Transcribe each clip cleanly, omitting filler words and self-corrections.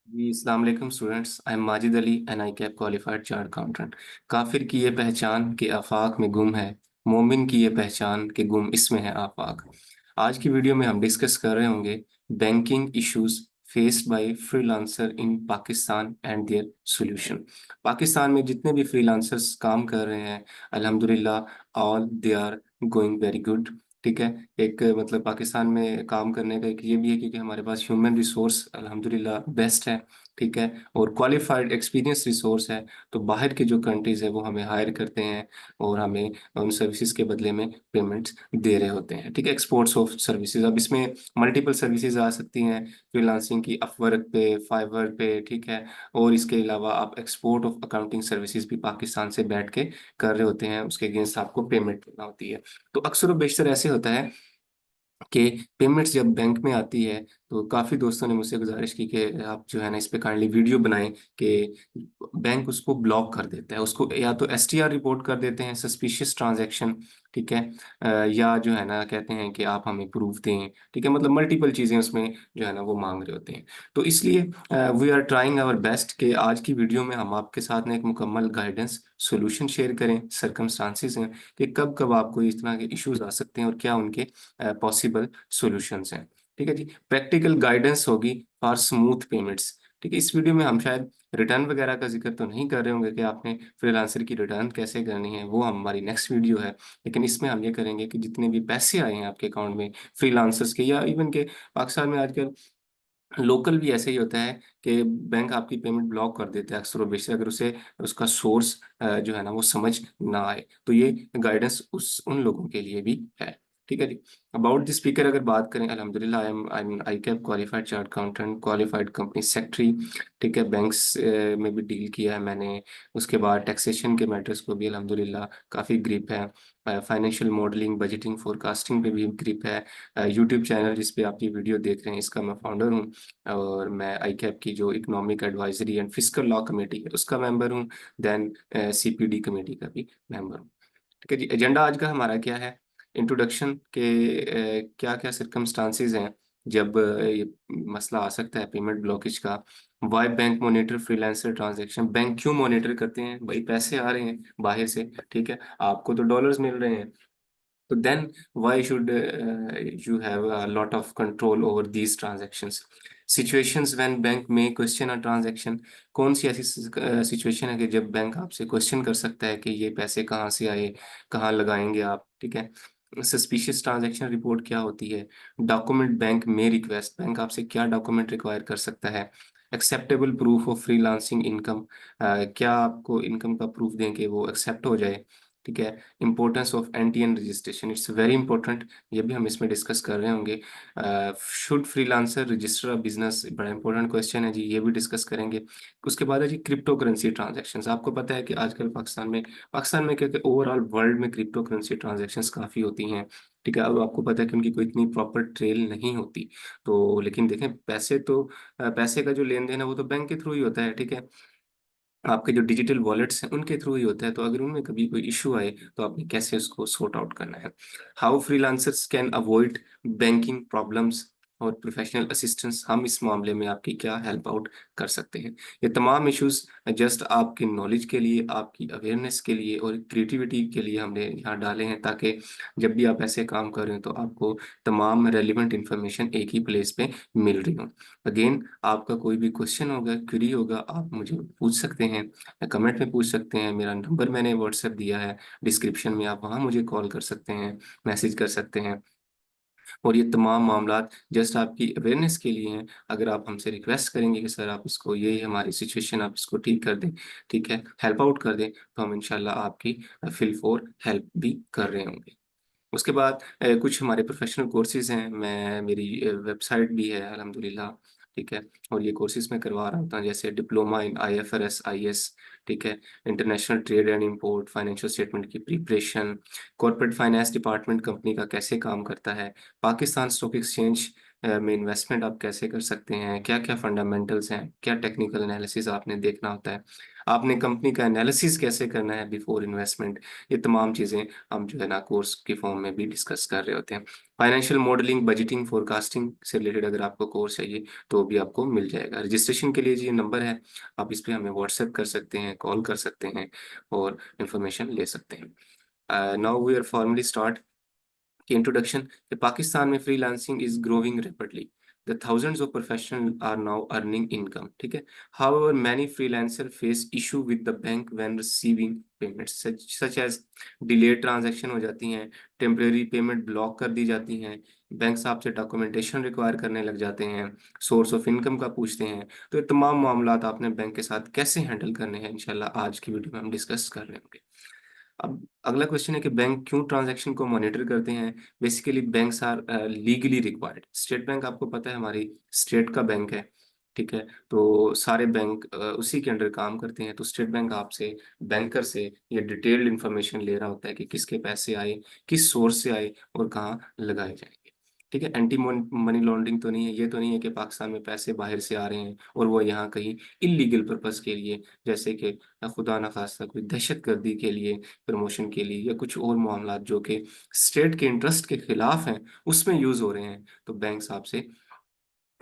जी अस्सलाम वालेकुम students. I am Majid Ali an ICAP qualified chartered accountant. काफिर की ये पहचान के आफाक में गुम है, मोमिन की ये पहचान के गुम इसमें है आफाक। आज की वीडियो में हम डिस्कस कर रहे होंगे banking issues faced by freelancer in Pakistan and their solution. Pakistan में जितने भी फ्रीलांसर्स काम कर रहे हैं, अल्हम्दुलिल्लाह all they are going very good. ठीक है। एक मतलब पाकिस्तान में काम करने का एक ये भी है क्योंकि हमारे पास ह्यूमन रिसोर्स अल्हम्दुलिल्लाह बेस्ट है। ठीक है। और क्वालिफाइड एक्सपीरियंस रिसोर्स है। तो बाहर के जो कंट्रीज है वो हमें हायर करते हैं और हमें उन सर्विसेज के बदले में पेमेंट्स दे रहे होते हैं। ठीक है। एक्सपोर्ट्स ऑफ सर्विसेज, अब इसमें मल्टीपल सर्विसेज आ सकती हैं फ्रीलांसिंग की, अपवर्क पे, फाइवर पे। ठीक है। और इसके अलावा आप एक्सपोर्ट ऑफ अकाउंटिंग सर्विसेज भी पाकिस्तान से बैठ के कर रहे होते हैं, उसके अगेंस्ट आपको पेमेंट करना होती है। तो अक्सर और बेशतर ऐसे होता है कि पेमेंट्स जब बैंक में आती है तो काफ़ी दोस्तों ने मुझसे गुजारिश की कि आप जो है ना इस पे काइंडली वीडियो बनाएं कि बैंक उसको ब्लॉक कर देता है, उसको या तो एसटीआर रिपोर्ट कर देते हैं, सस्पिशियस ट्रांजैक्शन। ठीक है। या जो है ना कहते हैं कि आप हमें प्रूफ दें। ठीक है। मतलब मल्टीपल चीज़ें उसमें जो है ना वो मांग रहे होते हैं। तो इसलिए we are trying our best कि आज की वीडियो में हम आपके साथ ना एक मुकम्मल गाइडेंस सोल्यूशन शेयर करें, सर्कमस्टांसिस हैं कि कब कब आपको इस तरह के इश्यूज आ सकते हैं और क्या उनके पॉसिबल सॉल्यूशंस हैं। ठीक है जी। प्रैक्टिकल गाइडेंस होगी फॉर स्मूथ पेमेंट्स। ठीक है। इस वीडियो में हम शायद रिटर्न वगैरह का जिक्र तो नहीं कर रहे होंगे कि आपने फ्रीलांसर की रिटर्न कैसे करनी है, वो हमारी नेक्स्ट वीडियो है। लेकिन इसमें हम ये करेंगे कि जितने भी पैसे आए हैं आपके अकाउंट में फ्रीलांसर्स के या इवन के, पाकिस्तान में आजकल लोकल भी ऐसे ही होता है कि बैंक आपकी पेमेंट ब्लॉक कर देता है अक्सर और बेशक, अगर उसे उसका सोर्स जो है ना वो समझ ना आए। तो ये गाइडेंस उस उन लोगों के लिए भी है। ठीक है जी। अबाउट द स्पीकर अगर बात करें, अल्हम्दुलिल्लाह I am I cap qualified chartered accountant, qualified company secretary. ठीक है। बैंक्स में भी डील किया है मैंने। उसके बाद टैक्सेशन के मैटर्स को भी अल्हम्दुलिल्लाह काफ़ी ग्रिप है। फाइनेंशियल मॉडलिंग, बजटिंग, फोरकास्टिंग पे भी ग्रिप है। यूट्यूब चैनल जिस पे आप ये वीडियो देख रहे हैं इसका मैं फाउंडर हूँ। और मैं आई कैप की जो economic advisory and fiscal law committee है उसका मेंबर हूँ। देन सीपीडी कमेटी का भी मेंबर हूँ। ठीक है जी। एजेंडा आज का हमारा क्या है? इंट्रोडक्शन के क्या क्या सर्कमस्टांसेस हैं जब ये मसला आ सकता है पेमेंट ब्लॉकेज का। Why bank monitor freelancer transaction, bank क्यों मॉनिटर करते हैं? भाई पैसे आ रहे हैं बाहर से। ठीक है। आपको तो डॉलर्स मिल रहे हैं, तो then why should you have a lot of control over these transactions? Situations when bank may question a transaction, कौन सी ऐसी सिचुएशन है कि जब बैंक आपसे क्वेश्चन कर सकता है कि ये पैसे कहाँ से आए, कहाँ लगाएंगे आप। ठीक है। सस्पिशियस ट्रांजैक्शन रिपोर्ट क्या होती है? डॉक्यूमेंट बैंक में रिक्वेस्ट, बैंक आपसे क्या डॉक्यूमेंट रिक्वायर कर सकता है? Acceptable proof of freelancing income, क्या आपको इनकम का प्रूफ दें कि वो एक्सेप्ट हो जाए। ठीक है। Importance of NTN registration, it's very important, ये भी हम इसमें डिस्कस कर रहे होंगे। Should freelancer register a business, बड़ा इंपॉर्टेंट क्वेश्चन है जी, ये भी डिस्कस करेंगे। उसके बाद है जी क्रिप्टो करेंसी ट्रांजेक्शन्स। आपको पता है कि आजकल पाकिस्तान में क्या ओवरऑल वर्ल्ड में क्रिप्टो करेंसी ट्रांजेक्शन्स काफ़ी होती हैं। ठीक है। अब आपको पता है कि उनकी कोई इतनी प्रॉपर ट्रेल नहीं होती। तो लेकिन देखें पैसे तो पैसे का जो लेन देन है वो तो बैंक के थ्रू ही होता है। ठीक है। आपके जो डिजिटल वॉलेट्स हैं उनके थ्रू ही होता है, तो अगर उनमें कभी कोई इशू आए तो आपने कैसे उसको सॉर्ट आउट करना है। How freelancers can avoid banking problems और प्रोफेशनल असिस्टेंस, हम इस मामले में आपकी क्या हेल्प आउट कर सकते हैं। ये तमाम इश्यूज जस्ट आपकी नॉलेज के लिए, आपकी अवेयरनेस के लिए और क्रिएटिविटी के लिए हमने यहाँ डाले हैं, ताकि जब भी आप ऐसे काम कर रहे हो तो आपको तमाम रेलिवेंट इंफॉर्मेशन एक ही प्लेस पे मिल रही हो। अगेन आपका कोई भी क्वेश्चन होगा, क्वेरी होगा, आप मुझे पूछ सकते हैं, कमेंट में पूछ सकते हैं। मेरा नंबर मैंने व्हाट्सएप दिया है डिस्क्रिप्शन में, आप वहाँ मुझे कॉल कर सकते हैं, मैसेज कर सकते हैं। और ये तमाम मामलात जस्ट आपकी अवेयरनेस के लिए हैं। अगर आप हमसे रिक्वेस्ट करेंगे कि सर आप इसको, ये हमारी सिचुएशन, आप इसको ठीक कर दें, ठीक है, हेल्प आउट कर दें, तो हम इंशाल्लाह आपकी फिल फॉर हेल्प भी कर रहे होंगे। उसके बाद कुछ हमारे प्रोफेशनल कोर्सेज हैं, मैं मेरी वेबसाइट भी है अल्हम्दुलिल्लाह। ठीक है। और ये कोर्सेज मैं करवा रहा होता हूँ, जैसे डिप्लोमा इन आईएफआरएस आईएस। ठीक है। International trade and import, financial statement की preparation, corporate finance department company का कैसे काम करता है, पाकिस्तान स्टॉक एक्सचेंज में इन्वेस्टमेंट आप कैसे कर सकते हैं, क्या क्या फंडामेंटल्स हैं, क्या टेक्निकल एनालिसिस आपने देखना होता है, आपने कंपनी का एनालिसिस कैसे करना है बिफोर इन्वेस्टमेंट, ये तमाम चीज़ें हम जो है ना कोर्स के फॉर्म में भी डिस्कस कर रहे होते हैं। फाइनेंशियल मॉडलिंग, बजटिंग, फोरकास्टिंग से रिलेटेड अगर आपको कोर्स चाहिए तो भी आपको मिल जाएगा। रजिस्ट्रेशन के लिए ये नंबर है, आप इस पे हमें व्हाट्सएप कर सकते हैं, कॉल कर सकते हैं और इन्फॉर्मेशन ले सकते हैं। Now we are formally start की इंट्रोडक्शन कि पाकिस्तान में freelancing is growing rapidly, the thousands of professional are now earning income, ठीक है। However many freelancer face issue with the bank when receiving payments such as delayed transaction हो जाती हैं, temporary payment block कर दी जाती हैं, बैंक आपसे documentation require करने लग जाते हैं, सोर्स ऑफ इनकम का पूछते हैं। तो ये तमाम मामला आपने बैंक के साथ कैसे हैंडल करने हैं इंशाल्लाह आज की वीडियो में हम डिस्कस कर रहे होंगे। अब अगला क्वेश्चन है कि बैंक क्यों ट्रांजैक्शन को मॉनिटर करते हैं। Basically banks are legally required. State bank आपको पता है हमारी स्टेट का बैंक है, ठीक है। तो सारे बैंक उसी के अंडर काम करते हैं। तो स्टेट बैंक आपसे, बैंकर से ये डिटेल्ड इंफॉर्मेशन ले रहा होता है कि किसके पैसे आए, किस सोर्स से आए और कहाँ लगाए जाएंगे, ठीक है। एंटी मनी लॉन्ड्रिंग तो नहीं है, ये तो नहीं है कि पाकिस्तान में पैसे बाहर से आ रहे हैं और वो यहाँ कहीं इलीगल पर्पस के लिए, जैसे कि खुदा न खास्ता कोई दहशत गर्दी के लिए, प्रमोशन के लिए या कुछ और मामला जो कि स्टेट के इंटरेस्ट के खिलाफ हैं उसमें यूज हो रहे हैं। तो बैंक्स आपसे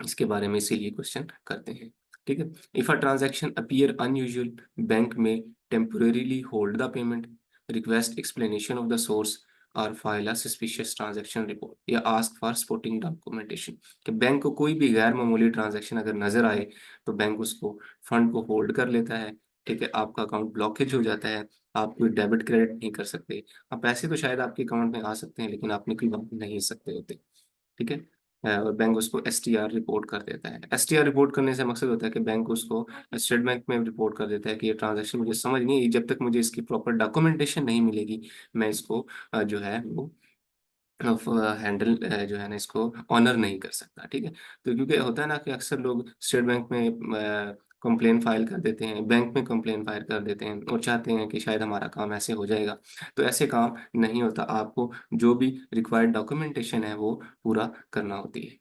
इसके बारे में इसीलिए क्वेश्चन करते हैं, ठीक है। If a transaction appear unusual, bank में temporarily hold the payment, request explanation of the source और file a suspicious transaction report या आस्क फॉर सपोर्टिंग डॉक्यूमेंटेशन। कि बैंक को कोई भी गैर मामूली ट्रांजैक्शन अगर नजर आए तो बैंक उसको फंड को होल्ड कर लेता है, ठीक है। आपका अकाउंट ब्लॉकेज हो जाता है, आप कोई डेबिट क्रेडिट नहीं कर सकते। अब पैसे तो शायद आपके अकाउंट में आ सकते हैं लेकिन आप निकलवा नहीं सकते होते, ठीक है। और बैंक उसको एसटीआर रिपोर्ट कर देता है। एसटीआर रिपोर्ट करने से मकसद होता है कि बैंक उसको स्टेट बैंक में रिपोर्ट कर देता है कि ये ट्रांजैक्शन मुझे समझ नहीं आई, जब तक मुझे इसकी प्रॉपर डॉक्यूमेंटेशन नहीं मिलेगी मैं इसको जो है वो हैंडल जो है ना इसको ऑनर नहीं कर सकता, ठीक है। तो क्योंकि होता है ना कि अक्सर लोग स्टेट बैंक में कंप्लेन फाइल कर देते हैं, बैंक में कंप्लेन फाइल कर देते हैं और चाहते हैं कि शायद हमारा काम ऐसे हो जाएगा। तो ऐसे काम नहीं होता, आपको जो भी रिक्वायर्ड डॉक्यूमेंटेशन है वो पूरा करना होती है।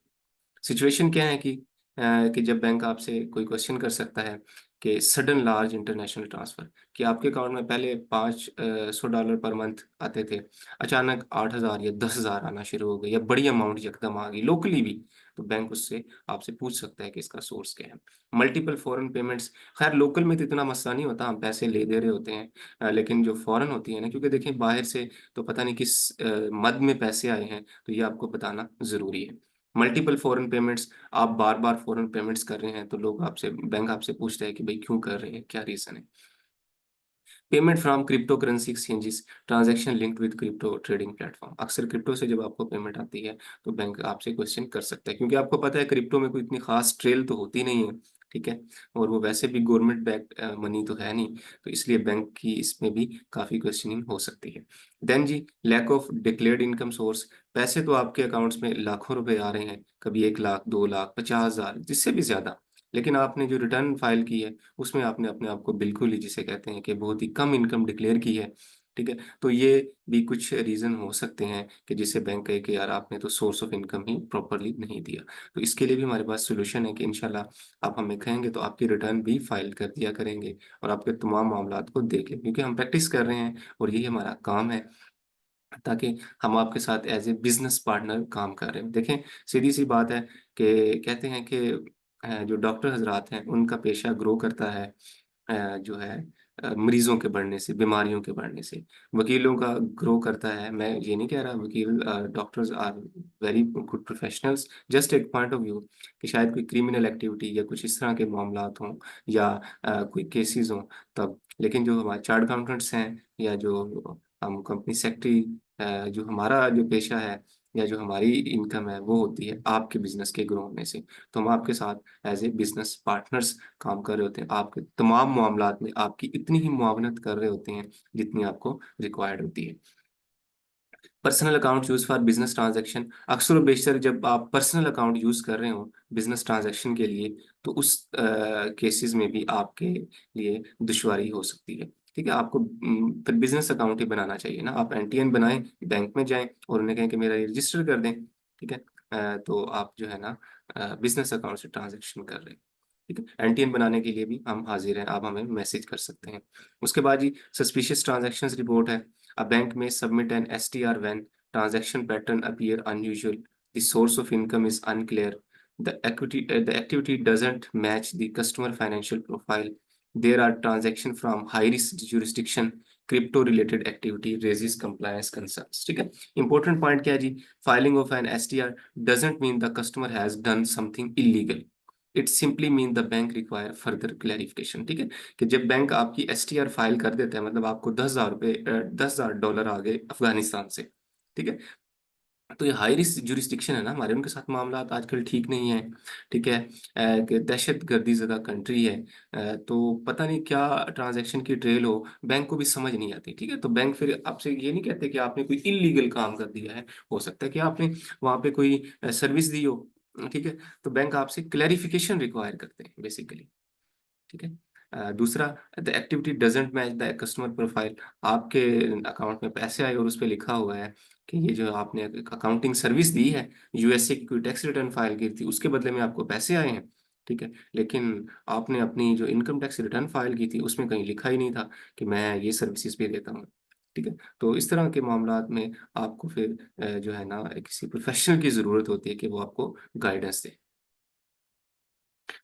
सिचुएशन क्या है कि जब बैंक आपसे कोई क्वेश्चन कर सकता है कि सडन लार्ज इंटरनेशनल ट्रांसफर, कि आपके अकाउंट में पहले 500 डॉलर पर मंथ आते थे, अचानक 8,000 या 10,000 आना शुरू हो गए या बड़ी अमाउंट यकदम आ गई लोकली भी, तो बैंक उससे आपसे पूछ सकता है कि इसका सोर्स क्या है। मल्टीपल फॉरेन पेमेंट्स, खैर लोकल में तो इतना मसला नहीं होता, हम पैसे ले दे रहे होते हैं, लेकिन जो फॉरेन होती है ना, क्योंकि देखिए बाहर से तो पता नहीं किस मद में पैसे आए हैं, तो ये आपको बताना जरूरी है। मल्टीपल फॉरेन पेमेंट्स, आप बार बार फॉरेन पेमेंट्स कर रहे हैं तो लोग आपसे, बैंक आपसे पूछते हैं कि भाई क्यों कर रहे हैं, क्या रीजन है। Payment from crypto currency exchanges, transaction linked with crypto trading platform. अक्सर क्रिप्टो से जब आपको पेमेंट आती है तो बैंक आपसे क्वेश्चन कर सकता है, क्योंकि आपको पता है क्रिप्टो में कोई इतनी खास ट्रेल तो होती नहीं है, ठीक है। और वो वैसे भी गवर्नमेंट बैक्ड मनी तो है नहीं, तो इसलिए बैंक की इसमें भी काफी क्वेश्चनिंग हो सकती है। देन जी, lack of declared income source, पैसे तो आपके अकाउंट्स में लाखों रुपए आ रहे हैं, कभी 1 लाख, 2 लाख, 50,000, जिससे भी ज्यादा, लेकिन आपने जो रिटर्न फाइल की है उसमें आपने अपने आप को बिल्कुल ही, जिसे कहते हैं कि बहुत ही कम इनकम डिक्लेयर की है, ठीक है। तो ये भी कुछ रीजन हो सकते हैं कि जिसे बैंक कहे कि यार आपने तो source of income he properly नहीं दिया। तो इसके लिए भी हमारे पास सोल्यूशन है कि इंशाल्लाह आप हमें कहेंगे तो आपकी रिटर्न भी फाइल कर दिया करेंगे और आपके तमाम मामला को देख लें, क्योंकि हम प्रैक्टिस कर रहे हैं और यही हमारा काम है, ताकि हम आपके साथ एज ए बिजनेस पार्टनर काम कर रहे हैं। देखें, सीधी सी बात है कि कहते हैं कि जो डॉक्टर हजरात हैं उनका पेशा ग्रो करता है जो है मरीजों के बढ़ने से, बीमारियों के बढ़ने से। वकीलों का ग्रो करता है, मैं ये नहीं कह रहा वकील, doctors are very good professionals, just एक पॉइंट ऑफ व्यू कि शायद कोई क्रिमिनल एक्टिविटी या कुछ इस तरह के मामला हों या कोई केसेस हों तब, लेकिन जो हमारे चार्ट अकाउंटेंट्स हैं या जो हम कंपनी सेक्रेटरी, जो हमारा जो पेशा है या जो हमारी इनकम है वो होती है आपके बिजनेस के ग्रो होने से। तो हम आपके साथ एज ए बिजनेस पार्टनर्स काम कर रहे होते हैं, आपके तमाम मामलात में आपकी इतनी ही मुआवनत कर रहे होते हैं जितनी आपको रिक्वायर्ड होती है। Personal account use for business transaction, अक्सर और बेशतर जब आप पर्सनल अकाउंट यूज कर रहे हो बिजनेस ट्रांजैक्शन के लिए तो उस केसेस में भी आपके लिए दुश्वारी हो सकती है, ठीक है। आपको फिर बिजनेस अकाउंट ही बनाना चाहिए ना, आप एनटीएन बनाएं, बैंक में जाएं और उन्हें कहें कि मेरा ये रजिस्टर कर दें, ठीक है। तो आप जो है ना बिजनेस अकाउंट से ट्रांजैक्शन कर रहे हैं। ठीक है, एनटीएन बनाने के लिए भी हम हाजिर हैं, आप हमें मैसेज कर सकते हैं। उसके बाद जी सस्पिशियस ट्रांजैक्शंस रिपोर्ट है। अ बैंक में submit an STR when transaction pattern appear unusual, the source of income is unclear, the activity doesn't match the customer financial profile, there are transaction from high risk jurisdiction, crypto related activity raises compliance concerns। ठीक है, important point क्या है जी, filing of an STR doesn't mean the customer has done something illegal, it simply mean the bank require further clarification. ठीक है, कि जब bank आपकी STR file कर देता है, मतलब आपको 10,000 रुपये, $10,000 आ गए अफगानिस्तान से। ठीक है, तो ये हाई रिस्क जुरिस्डिक्शन है ना हमारे, उनके साथ मामला आजकल ठीक नहीं है। ठीक है, कि दहशत गर्दी ज़दा कंट्री है, तो पता नहीं क्या ट्रांजैक्शन की ट्रेल हो, बैंक को भी समझ नहीं आती। ठीक है, तो बैंक फिर आपसे ये नहीं कहते कि आपने कोई इलीगल काम कर दिया है, हो सकता है कि आपने वहाँ पे कोई सर्विस दी हो। ठीक है, तो बैंक आपसे क्लैरिफिकेशन रिक्वायर करते हैं बेसिकली। ठीक है, दूसरा, the activity doesn't match the customer profile, आपके अकाउंट में पैसे आए और उस पर लिखा हुआ है कि ये जो आपने अकाउंटिंग सर्विस दी है, यूएसए की कोई टैक्स रिटर्न फाइल की थी, उसके बदले में आपको पैसे आए हैं। ठीक है, लेकिन आपने अपनी जो इनकम टैक्स रिटर्न फाइल की थी उसमें कहीं लिखा ही नहीं था कि मैं ये सर्विसेज भी देता हूँ। ठीक है, तो इस तरह के मामलात में आपको फिर जो है ना किसी प्रोफेशनल की ज़रूरत होती है कि वो आपको गाइडेंस दे।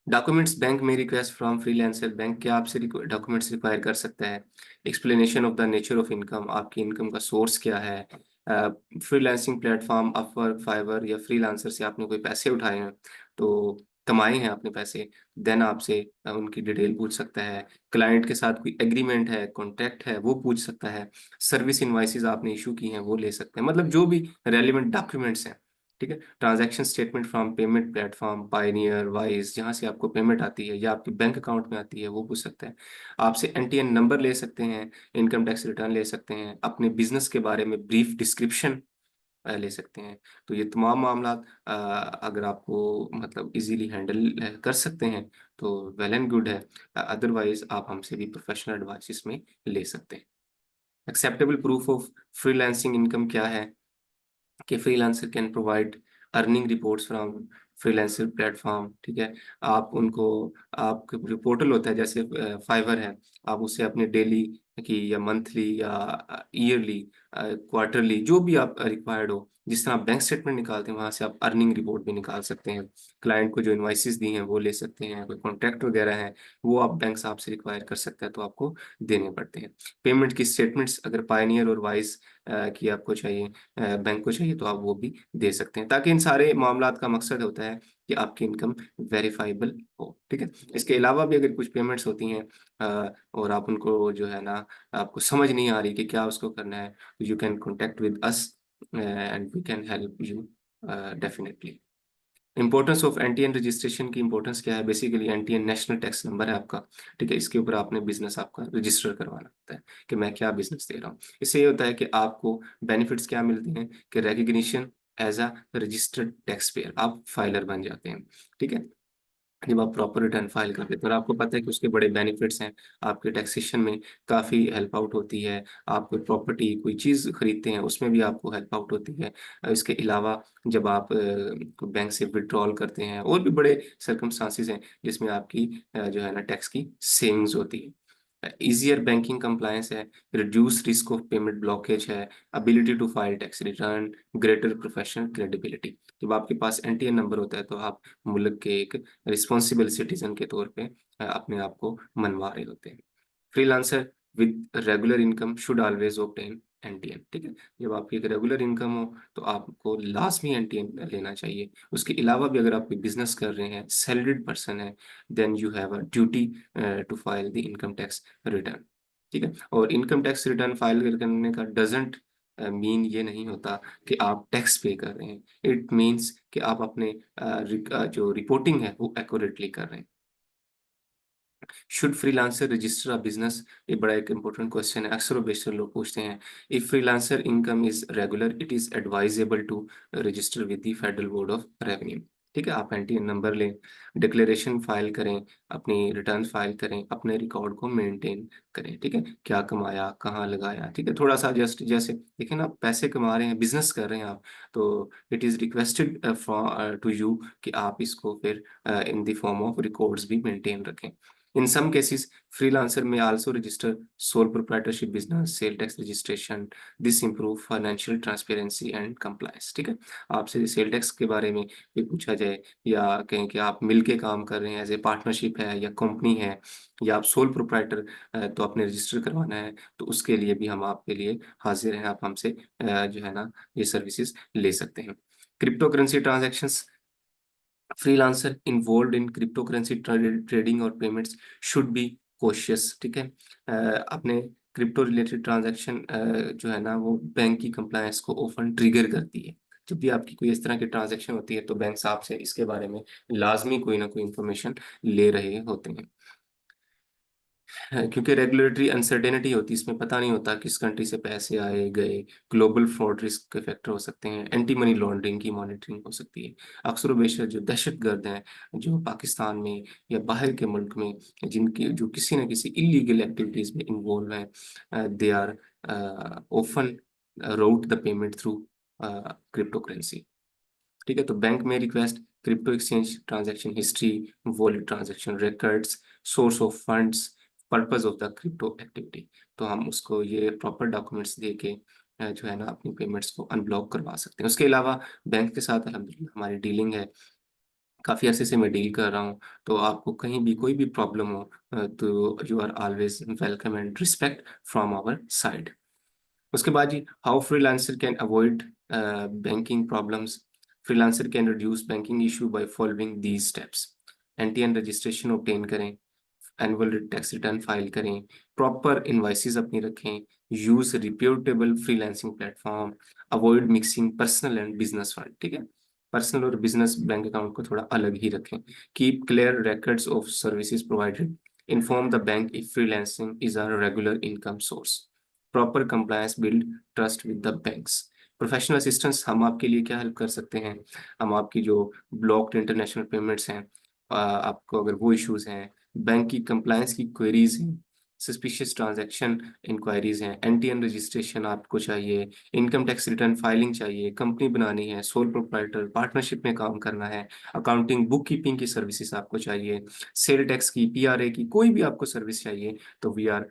डॉक्यूमेंट्स बैंक में रिक्वेस्ट फ्रॉम फ्रीलांसर, बैंक क्या आपसे डॉक्यूमेंट्स रिक्वायर कर सकता है? Explanation of the nature of income, आपकी इनकम का सोर्स क्या है? फ्रीलांसिंग प्लेटफॉर्म अपवर्क, फाइवर या फ्रीलांसर से आपने कोई पैसे उठाए हैं, तो कमाए हैं आपने पैसे, देन आपसे उनकी डिटेल पूछ सकता है। क्लाइंट के साथ कोई एग्रीमेंट है, कॉन्ट्रैक्ट है, वो पूछ सकता है। सर्विस इनवाइसेज आपने इशू की हैं वो ले सकते हैं, मतलब जो भी रेलिवेंट डॉक्यूमेंट्स हैं। ठीक है, transaction statement from payment platform Pioneer wise, जहाँ से आपको पेमेंट आती है या आपके बैंक अकाउंट में आती है, वो पूछ सकते हैं। आपसे एनटीएन नंबर ले सकते हैं, इनकम टैक्स रिटर्न ले सकते हैं, अपने बिजनेस के बारे में ब्रीफ डिस्क्रिप्शन ले सकते हैं। तो ये तमाम मामला अगर आपको मतलब इजीली हैंडल कर सकते हैं तो वेल एंड गुड है, अदरवाइज आप हमसे भी प्रोफेशनल एडवाइस इसमें ले सकते हैं। Acceptable proof of freelancing income क्या है कि freelancer can provide earning reports from freelancer platform. ठीक है, आप उनको, आपके जो पोर्टल होता है जैसे फाइवर है, आप उससे अपने डेली की या मंथली या ईयरली क्वार्टरली जो भी आप रिक्वायर्ड हो, जिस तरह आप बैंक स्टेटमेंट निकालते हैं वहां से आप अर्निंग रिपोर्ट भी निकाल सकते हैं। क्लाइंट को जो इनवाइसेस दी हैं वो ले सकते हैं, कोई कॉन्ट्रैक्ट वगैरह है वो आप बैंक साहब से रिक्वायर कर सकते हैं, तो आपको देने पड़ते हैं। पेमेंट की स्टेटमेंट्स अगर पायनियर और वाइस की आपको चाहिए, बैंक को चाहिए, तो आप वो भी दे सकते हैं, ताकि इन सारे मामलात का मकसद होता है कि आपकी इनकम वेरीफाइबल हो। ठीक है, इसके अलावा भी अगर कुछ पेमेंट्स होती हैं और आप उनको जो है ना आपको समझ नहीं आ रही कि क्या उसको करना है, तो you can contact with us and we can help you definitely. Importance of NTN registration की इंपॉर्टेंस क्या है? Basically NTN national tax number है आपका। ठीक है, इसके ऊपर आपने बिजनेस आपका रजिस्टर करवाना होता है कि मैं क्या बिजनेस दे रहा हूँ। इससे ये होता है कि आपको बेनिफिट्स क्या मिलते हैं कि recognition as a registered taxpayer, आप फाइलर बन जाते हैं। ठीक है, जब आप प्रॉपर रिटर्न फाइल करते हैं तो आपको पता है कि उसके बड़े बेनिफिट्स हैं, आपके टैक्सेशन में काफ़ी हेल्प आउट होती है। आप कोई प्रॉपर्टी कोई चीज़ खरीदते हैं उसमें भी आपको हेल्प आउट होती है। इसके अलावा जब आप बैंक से विड्रॉल करते हैं, और भी बड़े सर्कमस्टांसिस हैं जिसमें आपकी जो है ना टैक्स की सेविंग्स होती है। इजियर बैंकिंग कंप्लायंस है, reduce risk of payment blockage है, ability to file tax return, greater professional credibility. जब आपके पास एनटीएन नंबर होता है तो आप मुल्क के एक रिस्पॉन्सिबल सिटीजन के तौर पे अपने आप को मनवा रहे होते हैं। Freelancer with regular income should always obtain NTN. ठीक है, जब आपकी एक रेगुलर इनकम हो तो आपको लाजमी एनटीएन लेना चाहिए। उसके अलावा भी अगर आप कोई बिजनेस कर रहे हैं, सैलरीड पर्सन है, then you have a duty to file the income tax return. ठीक है, और इनकम टैक्स रिटर्न फाइल करने का डजेंट मीन ये नहीं होता कि आप टैक्स पे कर रहे हैं, इट मीन्स कि आप अपने जो रिपोर्टिंग है वो एक्यूरेटली कर रहे हैं। Should freelancer register a business, ये बड़ा एक इंपॉर्टेंट क्वेश्चन है, अक्सर और बेशतर लोग पूछते हैं। If freelancer income is regular it is advisable to register with the federal board of revenue. ठीक है, आप एनटीएन नंबर लें, डिक्लेरेशन फाइल करें, अपनी रिटर्न फाइल करें, अपने रिकॉर्ड को मेंटेन करें। ठीक है, क्या कमाया, कहाँ लगाया। ठीक है, थोड़ा सा जस्ट जैसे देखिए ना, आप पैसे कमा रहे हैं, बिजनेस कर रहे हैं आप, तो it is requested to you कि आप इसको फिर in the form of records भी मेंटेन रखें। In some cases, freelancer may also register sole proprietorship business, sale tax registration. This improve financial transparency and compliance. ठीक है, आपसे सेल टैक्स के बारे में भी पूछा जाए, या कहें कि आप मिलके काम कर रहे हैं, एज ए पार्टनरशिप है या कंपनी है, या आप सोल प्रोप्राइटर, तो आपने रजिस्टर करवाना है, तो उसके लिए भी हम आपके लिए हाजिर हैं। आप हमसे जो है ना, ये सर्विसेज ले सकते हैं। Crypto currency transactions, freelancer involve in crypto currency trading और पेमेंट्स शुड बी कॉशियस। ठीक है, अपने क्रिप्टो रिलेटेड ट्रांजैक्शन जो है ना, वो बैंक की कंप्लायंस को ऑफन ट्रिगर करती है। जब भी आपकी कोई इस तरह की ट्रांजैक्शन होती है, तो बैंक आपसे इसके बारे में लाजमी कोई ना कोई इंफॉर्मेशन ले रहे होते हैं। क्योंकि रेगुलेटरी अनसर्टेनिटी होती है, इसमें पता नहीं होता किस कंट्री से पैसे आए गए। ग्लोबल फ्रॉड रिस्क के फैक्टर हो सकते हैं, एंटी मनी लॉन्ड्रिंग की मॉनिटरिंग हो सकती है। अक्सर बेशक जो दहशतगर्द हैं, जो पाकिस्तान में या बाहर के मुल्क में, जिनकी जो किसी न किसी इलीगल एक्टिविटीज में इन्वॉल्व हैं, they are often route the payment through cryptocurrency. ठीक है, तो बैंक में request crypto exchange transaction history, wallet transaction records, source of funds, purpose of the crypto activity. तो हम उसको ये प्रॉपर डॉक्यूमेंट्स दे के जो है ना, अपनी पेमेंट्स को अनब्लॉक करवा सकते हैं। उसके अलावा बैंक के साथ अल्हम्दुलिल्लाह हमारी डीलिंग है, काफ़ी अरसे से मैं डील कर रहा हूँ। तो आपको कहीं भी कोई भी प्रॉब्लम हो, तो you are always welcome and respect from our side. उसके बाद जी, how freelancer can avoid banking problems. Freelancer can reduce banking issue by following these steps. NTN registration obtain करें, एनुअल टैक्स रिटर्न फाइल करें, proper invoices अपनी रखें, use reputable freelancing platform, avoid mixing personal and business fund. ठीक है, personal और business bank account को थोड़ा अलग ही रखें। Keep clear records of services provided, inform the bank if freelancing is a regular income source. Proper compliance build trust with the banks. Professional assistance, हम आपके लिए क्या हेल्प कर सकते हैं। हम आपकी जो ब्लॉक्ड इंटरनेशनल पेमेंट्स हैं, आपको अगर वो इश्यूज हैं, बैंक की कंप्लायंस की क्वेरीज हैं, सस्पिशियस ट्रांजैक्शन इंक्वायरीज हैं, एनटीएन रजिस्ट्रेशन आपको चाहिए, इनकम टैक्स रिटर्न फाइलिंग चाहिए, कंपनी बनानी है, सोल प्रोप्राइटर पार्टनरशिप में काम करना है, अकाउंटिंग बुक कीपिंग की सर्विसेज आपको चाहिए, सेल टैक्स की, पीआरए की, कोई भी आपको सर्विस चाहिए, तो वी आर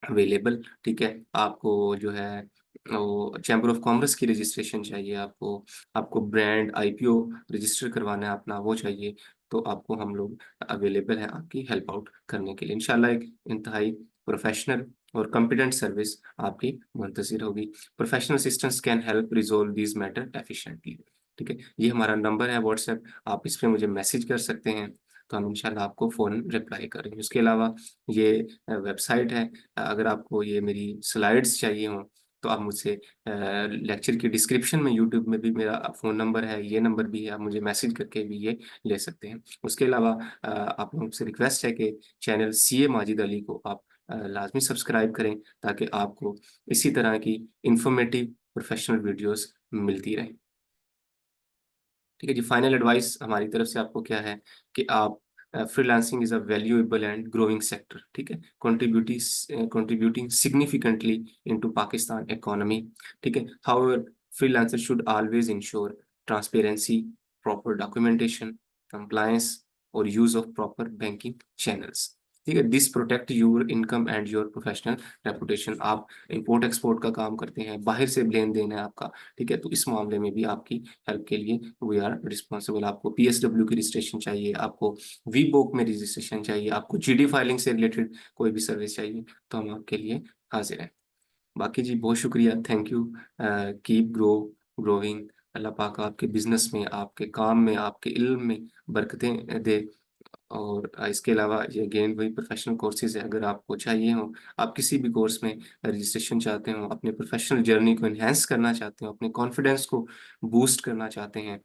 अवेलेबल। ठीक है, आपको जो है वो चैम्बर ऑफ कॉमर्स की रजिस्ट्रेशन चाहिए, आपको आपको ब्रांड आईपीओ रजिस्टर करवाना है अपना, वो चाहिए, तो आपको हम लोग अवेलेबल है आपकी हेल्प आउट करने के लिए। इंशाल्लाह एक इंतहाई प्रोफेशनल और कॉम्पिटेंट सर्विस आपकी मुंतज़िर होगी। Professional assistants can help resolve this matter efficiently. ठीक है, ये हमारा नंबर है व्हाट्सएप, आप इस पे मुझे मैसेज कर सकते हैं, तो हम इंशाल्लाह आपको फ़ौरन रिप्लाई करेंगे। उसके अलावा ये वेबसाइट है, अगर आपको ये मेरी स्लाइड्स चाहिए हों, तो आप मुझसे लेक्चर की डिस्क्रिप्शन में यूट्यूब में भी मेरा फ़ोन नंबर है, ये नंबर भी है, आप मुझे मैसेज करके भी ये ले सकते हैं। उसके अलावा आप लोगों से रिक्वेस्ट है कि चैनल सीए माजिद अली को आप लाजमी सब्सक्राइब करें, ताकि आपको इसी तरह की इंफॉर्मेटिव प्रोफेशनल वीडियोस मिलती रहें। ठीक है जी, फाइनल एडवाइस हमारी तरफ से आपको क्या है कि आप freelancing is a valuable and growing sector. ठीक है, contributing significantly into Pakistan economy. ठीक है, however freelancer should always ensure transparency, proper documentation, compliance और use of proper banking channels. ठीक है, this protect your income and your professional reputation. आप import export का काम करते हैं, बाहर से लेन देन है आपका, ठीक है, तो इस मामले में भी आपकी हेल्प के लिए वी आर रिस्पॉन्सिबल। आपको पीएसडब्ल्यू की रजिस्ट्रेशन चाहिए, आपको वीबोक में रजिस्ट्रेशन चाहिए, आपको जीडी फाइलिंग से रिलेटेड कोई भी सर्विस चाहिए, तो हम आपके लिए हाजिर हैं। बाकी जी बहुत शुक्रिया, thank you. Keep growing. Allah पाक आपके बिजनेस में, आपके काम में, आपके इल्म में बरकतें दे। और इसके अलावा ये अगेन वही प्रोफेशनल कोर्सेज है, अगर आपको चाहिए हो, आप किसी भी कोर्स में रजिस्ट्रेशन चाहते हो, अपने प्रोफेशनल जर्नी को इन्हेंस करना चाहते हो, अपने कॉन्फिडेंस को बूस्ट करना चाहते हैं,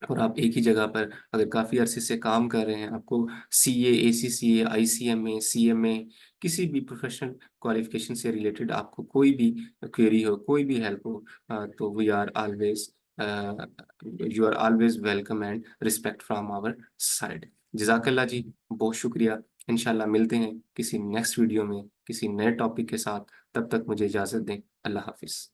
और आप एक ही जगह पर अगर काफ़ी अरसे से काम कर रहे हैं, आपको सीए, एसीसीए, आईसीएमए, सीएमए, किसी भी प्रोफेशनल क्वालिफिकेशन से रिलेटेड आपको कोई भी क्वेरी हो, कोई भी हेल्प हो, तो we are always you are always welcome and respect from our side. जजाकल्ला जी, बहुत शुक्रिया। इंशाल्लाह मिलते हैं किसी नेक्स्ट वीडियो में किसी नए टॉपिक के साथ। तब तक मुझे इजाज़त दें। अल्लाह हाफिज़।